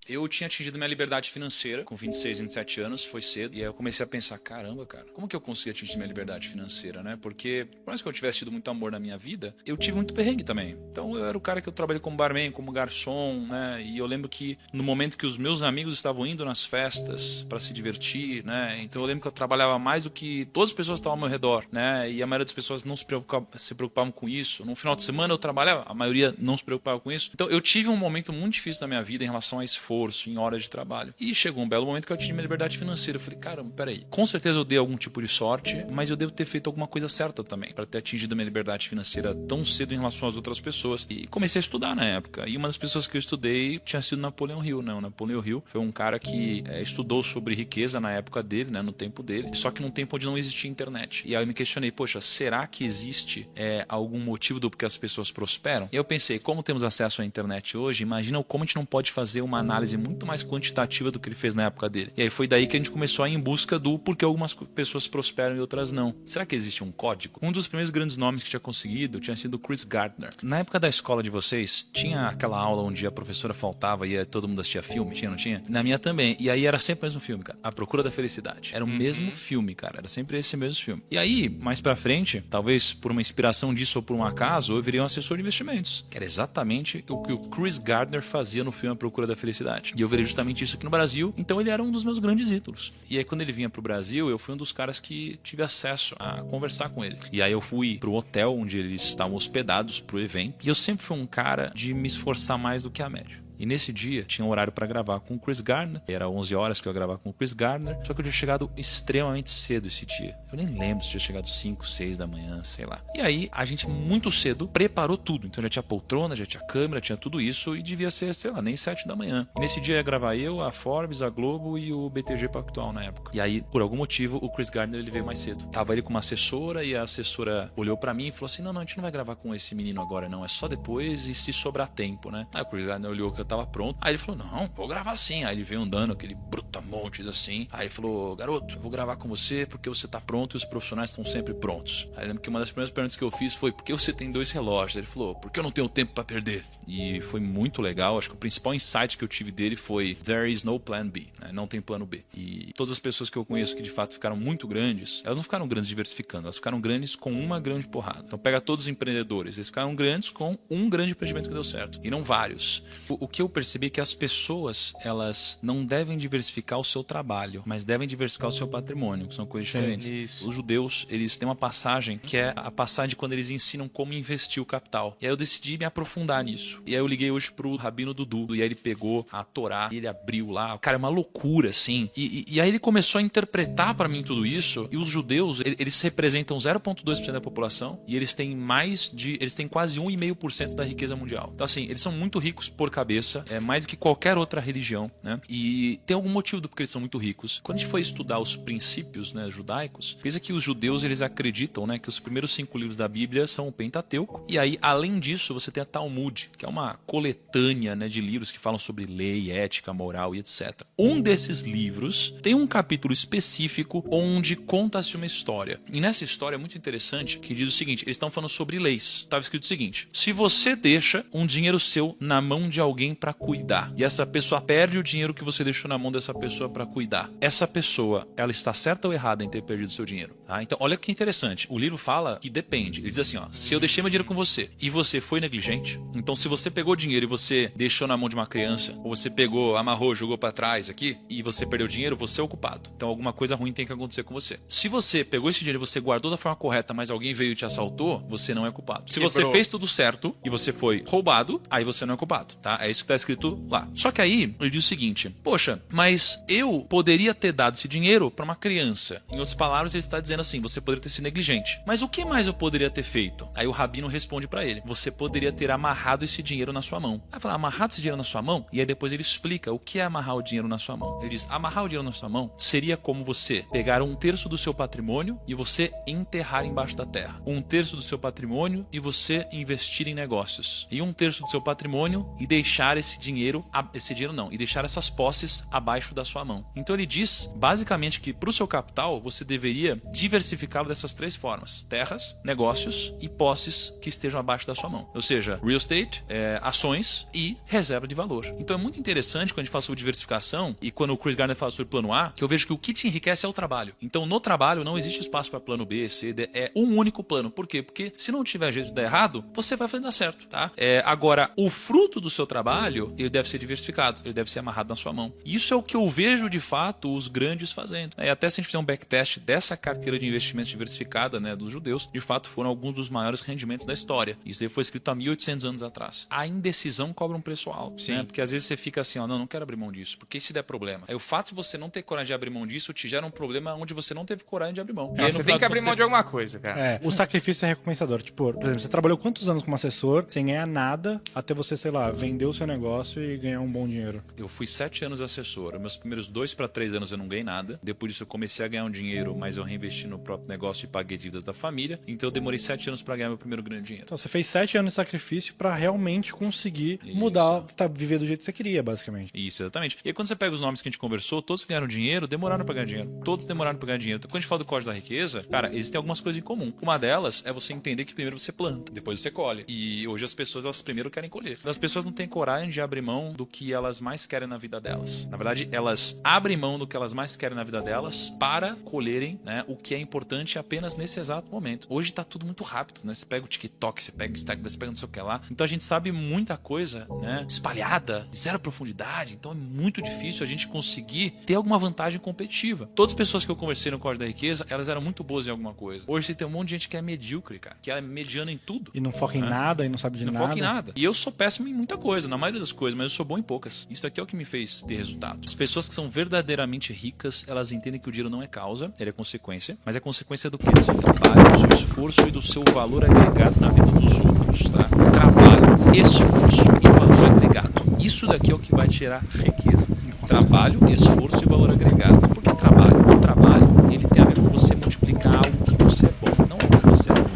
Eu tinha atingido minha liberdade financeira com 26, 27 anos, foi cedo. E aí eu comecei a pensar, caramba, cara, como que eu consegui atingir minha liberdade financeira, né? Porque, por mais que eu tivesse tido muito amor na minha vida, eu tive muito perrengue também. Então eu era o cara que eu trabalhei como barman, como garçom, né? E eu lembro que no momento que os meus amigos estavam indo nas festas para se divertir, né? Então eu lembro que eu trabalhava mais do que todas as pessoas que estavam ao meu redor, né? E a maioria das pessoas não se preocupavam com isso. No final de semana eu trabalhava, a maioria não se preocupava com isso. Então eu tive um momento muito difícil na minha vida em relação a esforço, em horas de trabalho. E chegou um belo momento que eu atingi minha liberdade financeira. Eu falei, caramba, peraí. Com certeza eu dei algum tipo de sorte, mas eu devo ter feito alguma coisa certa também para ter atingido a minha liberdade financeira tão cedo em relação às outras pessoas. E comecei a estudar na época. E uma das pessoas que eu estudei tinha sido Napoleão Hill, né? O Napoleão Hill foi um cara que estudou sobre riqueza na época dele, né? No tempo dele. Só que num tempo onde não existia internet. E aí eu me questionei, poxa, será que existe algum motivo do porquê as pessoas prosperam? E eu pensei, como temos acesso à internet hoje, imagina como a gente não pode fazer uma análise muito mais quantitativa do que ele fez na época dele. E aí foi daí que a gente começou a ir em busca do porquê algumas pessoas prosperam e outras não. Será que existe um código? Um dos primeiros grandes nomes que tinha conseguido tinha sido Chris Gardner. Na época da escola de vocês, tinha aquela aula onde a professora faltava e todo mundo assistia filme? Tinha, não tinha? Na minha também. E aí era sempre o mesmo filme, cara. A Procura da Felicidade. Era o mesmo filme, cara. Era sempre esse mesmo filme. E aí, mais pra frente, talvez por uma inspiração disso ou por um acaso, eu virei um assessor de investimentos. Que era exatamente o que o Chris Gardner fazia no filme A Procura da Felicidade. E eu virei justamente isso aqui no Brasil. Então ele era um dos meus grandes ídolos. E aí quando ele vinha pro Brasil, eu fui um dos caras que tive acesso a conversar com ele. E aí eu fui pro hotel onde eles estavam hospedados pro evento. E eu sempre fui um cara de me esforçar mais do que a média. E nesse dia tinha um horário para gravar com o Chris Gardner. Era 11 horas que eu ia gravar com o Chris Gardner. Só que eu tinha chegado extremamente cedo esse dia. Eu nem lembro se tinha chegado 5, 6 da manhã, sei lá. E aí a gente muito cedo preparou tudo. Então já tinha poltrona, já tinha câmera, tinha tudo isso. E devia ser, sei lá, nem 7 da manhã. E nesse dia ia gravar eu, a Forbes, a Globo e o BTG Pactual na época. E aí, por algum motivo, o Chris Gardner ele veio mais cedo. Tava ele com uma assessora e a assessora olhou para mim e falou assim, não, a gente não vai gravar com esse menino agora não. É só depois e se sobrar tempo, né? Aí o Chris Gardner olhou que eu tava pronto. Aí ele falou, não, vou gravar sim. Aí ele veio andando, aquele brutamontes assim. Aí ele falou, garoto, eu vou gravar com você porque você tá pronto e os profissionais estão sempre prontos. Aí eu lembro que uma das primeiras perguntas que eu fiz foi, por que você tem 2 relógios? Aí ele falou, porque eu não tenho tempo pra perder. E foi muito legal. Acho que o principal insight que eu tive dele foi, there is no plan B, né? Não tem plano B. E todas as pessoas que eu conheço que de fato ficaram muito grandes, elas não ficaram grandes diversificando, elas ficaram grandes com uma grande porrada. Então pega todos os empreendedores, eles ficaram grandes com um grande empreendimento que deu certo, e não vários. O que eu percebi é que as pessoas, elas não devem diversificar o seu trabalho, mas devem diversificar o seu patrimônio, que são coisas diferentes. Isso. Os judeus, eles têm uma passagem que é a passagem quando eles ensinam como investir o capital. E aí eu decidi me aprofundar nisso. E aí eu liguei hoje pro Rabino Dudu, e aí ele pegou a Torá, e ele abriu lá. Cara, é uma loucura, assim. E aí ele começou a interpretar para mim tudo isso, e os judeus, eles representam 0,2% da população, e eles têm eles têm quase 1,5% da riqueza mundial. Então assim, eles são muito ricos por cabeça, mais do que qualquer outra religião, né? E tem algum motivo do porquê eles são muito ricos. Quando a gente foi estudar os princípios, né, judaicos, pensa que os judeus, eles acreditam, né, que os primeiros 5 livros da Bíblia são o Pentateuco, e aí, além disso, você tem a Talmud, que é uma coletânea, né, de livros que falam sobre lei, ética, moral e etc. Um desses livros tem um capítulo específico onde conta-se uma história. E nessa história é muito interessante que diz o seguinte, eles estão falando sobre leis. Estava escrito o seguinte, se você deixa um dinheiro seu na mão de alguém para cuidar, e essa pessoa perde o dinheiro que você deixou na mão dessa pessoa para cuidar, essa pessoa, ela está certa ou errada em ter perdido seu dinheiro? Tá? Então, olha que interessante. O livro fala que depende. Ele diz assim, ó, se eu deixei meu dinheiro com você e você foi negligente, então se você pegou o dinheiro e você deixou na mão de uma criança, ou você pegou, amarrou, jogou para trás aqui, e você perdeu o dinheiro, você é o culpado. Então alguma coisa ruim tem que acontecer com você. Se você pegou esse dinheiro e você guardou da forma correta, mas alguém veio e te assaltou, você não é culpado. Se você fez tudo certo e você foi roubado, aí você não é culpado, tá? É isso que tá escrito lá. Só que aí, ele diz o seguinte, poxa, mas eu poderia ter dado esse dinheiro para uma criança. Em outras palavras, ele está dizendo assim, você poderia ter sido negligente. Mas o que mais eu poderia ter feito? Aí o rabino responde para ele, você poderia ter amarrado esse dinheiro na sua mão. Aí fala, amarrado esse dinheiro na sua mão? E aí depois ele explica o que é amarrar o dinheiro na sua mão. Ele diz, amarrar o dinheiro na sua mão seria como você pegar 1/3 do seu patrimônio e você enterrar embaixo da terra. 1/3 do seu patrimônio e você investir em negócios. E 1/3 do seu patrimônio e deixar deixar esse dinheiro não, e deixar essas posses abaixo da sua mão. Então ele diz, basicamente, que para o seu capital, você deveria diversificá-lo dessas 3 formas: terras, negócios e posses que estejam abaixo da sua mão. Ou seja, real estate, ações e reserva de valor. Então é muito interessante quando a gente fala sobre diversificação e quando o Chris Gardner fala sobre plano A, que eu vejo que o que te enriquece é o trabalho. Então no trabalho não existe espaço para plano B, C, D, é um único plano. Por quê? Porque se não tiver jeito de dar errado, você vai fazer dar certo, tá? Agora, o fruto do seu trabalho, ele deve ser diversificado, ele deve ser amarrado na sua mão. Isso é o que eu vejo de fato os grandes fazendo. E até se a gente fizer um backtest dessa carteira de investimentos diversificada, né, dos judeus, de fato foram alguns dos maiores rendimentos da história. Isso aí foi escrito há 1800 anos atrás. A indecisão cobra um preço alto, né? Porque às vezes você fica assim, não quero abrir mão disso, porque se der problema. Aí o fato de você não ter coragem de abrir mão disso te gera um problema onde você não teve coragem de abrir mão. Você tem que abrir mão de alguma coisa, cara. O sacrifício é recompensador. Tipo, por exemplo, você trabalhou quantos anos como assessor sem ganhar nada até você, sei lá, vender o seu negócio e ganhar um bom dinheiro? Eu fui 7 anos assessor. Meus primeiros 2 para 3 anos eu não ganhei nada. Depois disso eu comecei a ganhar um dinheiro, mas eu reinvesti no próprio negócio e paguei dívidas da família. Então eu demorei 7 anos para ganhar meu primeiro grande dinheiro. Então você fez 7 anos de sacrifício para realmente conseguir mudar, viver do jeito que você queria, basicamente. Isso, exatamente. E aí quando você pega os nomes que a gente conversou, todos que ganharam dinheiro, demoraram para ganhar dinheiro. Todos demoraram para ganhar dinheiro. Então, quando a gente fala do Código da Riqueza, cara, existem algumas coisas em comum. Uma delas é você entender que primeiro você planta, depois você colhe. E hoje as pessoas, elas primeiro querem colher. As pessoas não têm coragem de abrir mão do que elas mais querem na vida delas. Na verdade, elas abrem mão do que elas mais querem na vida delas para colherem, né, o que é importante apenas nesse exato momento. Hoje tá tudo muito rápido, né? Você pega o TikTok, você pega o Instagram, você pega não sei o que lá. Então a gente sabe muita coisa, né, espalhada, de zero profundidade. Então é muito difícil a gente conseguir ter alguma vantagem competitiva. Todas as pessoas que eu conversei no Código da Riqueza, elas eram muito boas em alguma coisa. Hoje você tem um monte de gente que é medíocre, cara, que é mediana em tudo. E não foca em nada, e não sabe de nada. Não foca em nada. E eu sou péssimo em muita coisa, na maioria das coisas, mas eu sou bom em poucas. Isso aqui é o que me fez ter resultado. As pessoas que são verdadeiramente ricas, elas entendem que o dinheiro não é causa, ele é consequência, mas é consequência do que? Do seu trabalho, do seu esforço e do seu valor agregado na vida dos outros, tá? Trabalho, esforço e valor agregado. Isso daqui é o que vai tirar riqueza. Trabalho, esforço e valor agregado. Por que trabalho? O trabalho, ele tem a ver com você multiplicar algo que você é bom, não o que você é ruim.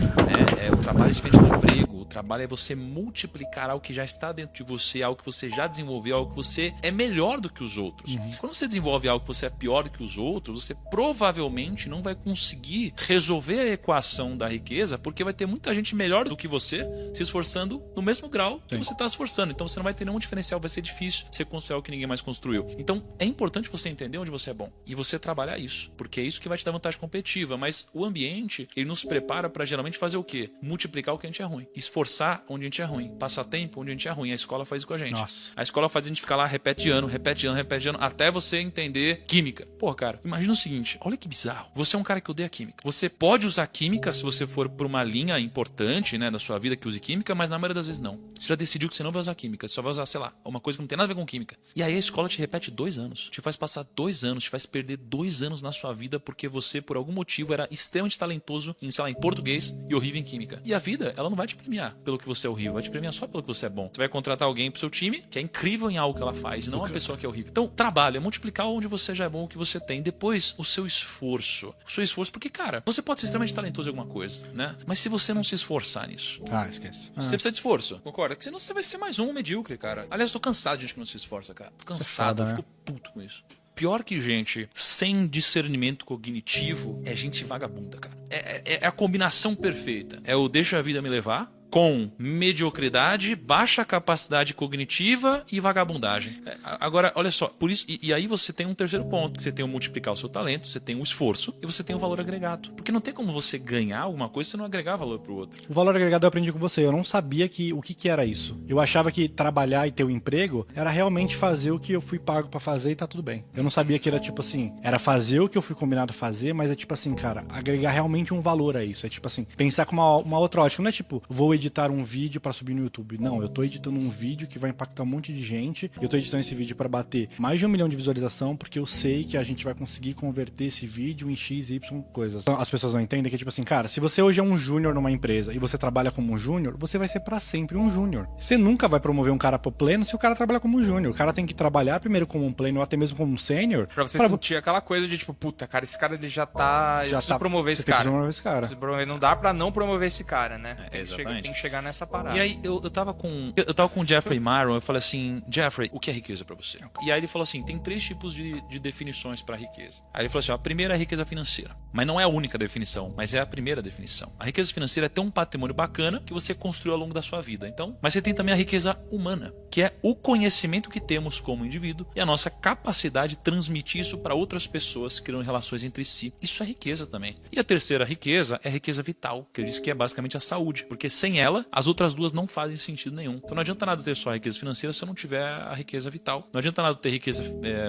O trabalho é diferente do emprego. O trabalho é você multiplicar algo que já está dentro de você, algo que você já desenvolveu, algo que você é melhor do que os outros. Quando você desenvolve algo que você é pior do que os outros, você provavelmente não vai conseguir resolver a equação da riqueza, porque vai ter muita gente melhor do que você se esforçando no mesmo grau que você está se esforçando. Então você não vai ter nenhum diferencial, vai ser difícil você construir algo que ninguém mais construiu. Então é importante você entender onde você é bom e você trabalhar isso, porque é isso que vai te dar vantagem competitiva. Mas o ambiente, ele nos prepara para geralmente fazer o quê? Multiplicar o que a gente é ruim, esforçar onde a gente é ruim, passar tempo onde a gente é ruim. A escola faz isso com a gente. Nossa. A escola faz a gente ficar lá repete ano, até você entender química. Pô, cara, imagina o seguinte, olha que bizarro. Você é um cara que odeia química. Você pode usar química se você for por uma linha importante, né, da sua vida que use química, mas na maioria das vezes não. Você já decidiu que você não vai usar química, você só vai usar, sei lá, uma coisa que não tem nada a ver com química. E aí a escola te repete 2 anos, te faz passar 2 anos, te faz perder 2 anos na sua vida porque você, por algum motivo, era extremamente talentoso em, sei lá, em português e horrível em química. E a vida, ela não vai te premiar pelo que você é horrível, vai te premiar só pelo que você é bom. Você vai contratar alguém pro seu time que é incrível em algo que ela faz, e não uma pessoa que é horrível. Então, trabalho é multiplicar onde você já é bom, o que você tem. Depois, o seu esforço. O seu esforço, porque, cara, você pode ser extremamente talentoso em alguma coisa, né? Mas se você não se esforçar nisso... Esquece. Você precisa de esforço, concorda? Porque senão você vai ser mais um medíocre, cara. Aliás, eu tô cansado de gente que não se esforça, cara. Tô cansado, eu fico puto com isso. Pior que gente sem discernimento cognitivo é gente vagabunda, cara. É a combinação perfeita. É o deixa a vida me levar com mediocridade, baixa capacidade cognitiva e vagabundagem. Agora, olha só, por isso, e aí você tem um terceiro ponto, que você tem o multiplicar o seu talento, você tem o esforço e você tem o valor agregado. Porque não tem como você ganhar alguma coisa se não agregar valor pro outro. O valor agregado eu aprendi com você, eu não sabia o que era isso. Eu achava que trabalhar e ter um emprego era realmente fazer o que eu fui pago pra fazer e tá tudo bem. Eu não sabia que era tipo assim, era fazer o que eu fui combinado a fazer, mas é tipo assim, cara, agregar realmente um valor a isso. É tipo assim, pensar com uma outra ótica, não é tipo, vou editar um vídeo pra subir no YouTube. Não, eu tô editando um vídeo que vai impactar um monte de gente. Eu tô editando esse vídeo pra bater mais de 1 milhão de visualização, porque eu sei que a gente vai conseguir converter esse vídeo em X, Y coisas. Então, as pessoas não entendem que é tipo assim, cara, se você hoje é um júnior numa empresa e você trabalha como um júnior, você vai ser pra sempre um júnior. Você nunca vai promover um cara pro pleno se o cara trabalha como um júnior. O cara tem que trabalhar primeiro como um pleno ou até mesmo como um sênior. Pra você sentir aquela coisa de tipo, puta, cara, esse cara ele já tá... Eu preciso promover esse cara. Promover esse cara. Não dá pra não promover esse cara, né? Exatamente. tem que chegar nessa parada. E aí eu tava com o Jeffrey Maron, eu falei assim, Jeffrey, o que é riqueza pra você? E aí ele falou assim, tem 3 tipos de definições pra riqueza. Aí ele falou assim, ó, a primeira é a riqueza financeira. Mas não é a única definição, mas é a primeira definição. A riqueza financeira é ter um patrimônio bacana que você construiu ao longo da sua vida. Então, mas você tem também a riqueza humana, que é o conhecimento que temos como indivíduo e a nossa capacidade de transmitir isso para outras pessoas, criando relações entre si. Isso é riqueza também. E a terceira riqueza é a riqueza vital, que ele diz que é basicamente a saúde, porque sem ela, as outras duas não fazem sentido nenhum. Então não adianta nada ter só a riqueza financeira se não tiver a riqueza vital. Não adianta nada ter riqueza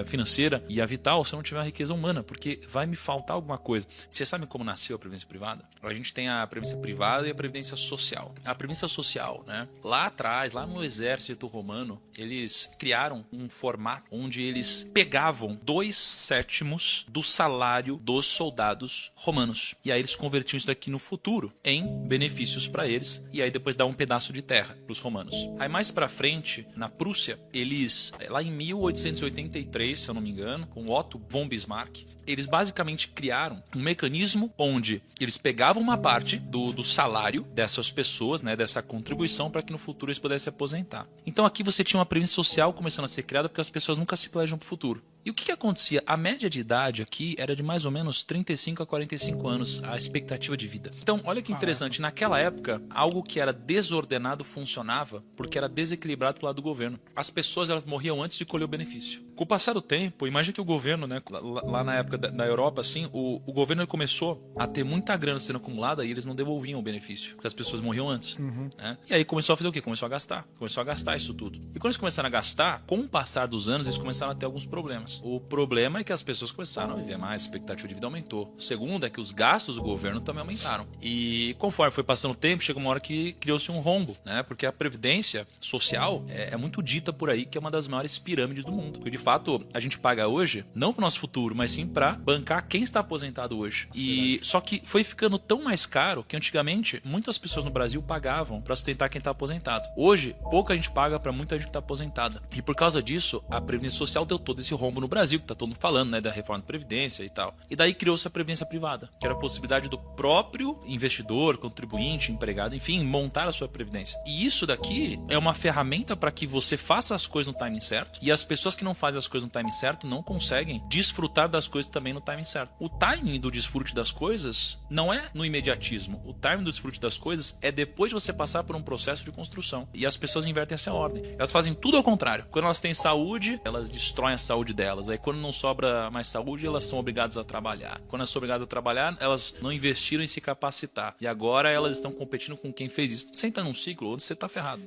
financeira e a vital se não tiver a riqueza humana, porque vai me faltar alguma coisa. Você sabe como nasceu a previdência privada? A gente tem a previdência privada e a previdência social. A previdência social, né? Lá atrás, lá no exército romano, eles criaram um formato onde eles pegavam 2/7 do salário dos soldados romanos. E aí eles convertiam isso daqui no futuro em benefícios para eles. E aí depois dá um pedaço de terra para os romanos. Aí mais para frente, na Prússia, eles, lá em 1883, se eu não me engano, com Otto von Bismarck, eles basicamente criaram um mecanismo onde eles pegavam uma parte do salário dessas pessoas, né, dessa contribuição, para que no futuro eles pudessem se aposentar. Então aqui você tinha uma previdência social começando a ser criada porque as pessoas nunca se planejam para o futuro. E o que acontecia? A média de idade aqui era de mais ou menos 35 a 45 anos, a expectativa de vida. Então, olha que interessante, naquela época, algo que era desordenado funcionava porque era desequilibrado pro lado do governo. As pessoas, elas morriam antes de colher o benefício. Com o passar do tempo, imagina que o governo, né, lá na época da Europa, assim, o governo começou a ter muita grana sendo acumulada e eles não devolviam o benefício, porque as pessoas morriam antes. Né? E aí começou a fazer o quê? Começou a gastar isso tudo. E quando eles começaram a gastar, com o passar dos anos, eles começaram a ter alguns problemas. O problema é que as pessoas começaram a viver mais, a expectativa de vida aumentou. O segundo é que os gastos do governo também aumentaram. E conforme foi passando o tempo, chegou uma hora que criou-se um rombo, né? Porque a previdência social é muito dita por aí que é uma das maiores pirâmides do mundo. Porque de fato, a gente paga hoje, não para o nosso futuro, mas sim para bancar quem está aposentado hoje. E só que foi ficando tão mais caro que antigamente muitas pessoas no Brasil pagavam para sustentar quem está aposentado. Hoje, pouca gente paga para muita gente que está aposentada. E por causa disso, a previdência social deu todo esse rombo no Brasil, que tá todo mundo falando, né, da reforma da Previdência e tal. E daí criou-se a Previdência Privada, que era a possibilidade do próprio investidor, contribuinte, empregado, enfim, montar a sua Previdência. E isso daqui é uma ferramenta para que você faça as coisas no timing certo, e as pessoas que não fazem as coisas no timing certo não conseguem desfrutar das coisas também no timing certo. O timing do desfrute das coisas não é no imediatismo. O timing do desfrute das coisas é depois de você passar por um processo de construção. E as pessoas invertem essa ordem. Elas fazem tudo ao contrário. Quando elas têm saúde, elas destroem a saúde delas. Aí quando não sobra mais saúde, elas são obrigadas a trabalhar. Quando elas são obrigadas a trabalhar, elas não investiram em se capacitar. E agora elas estão competindo com quem fez isso. Você entra num ciclo onde você tá ferrado.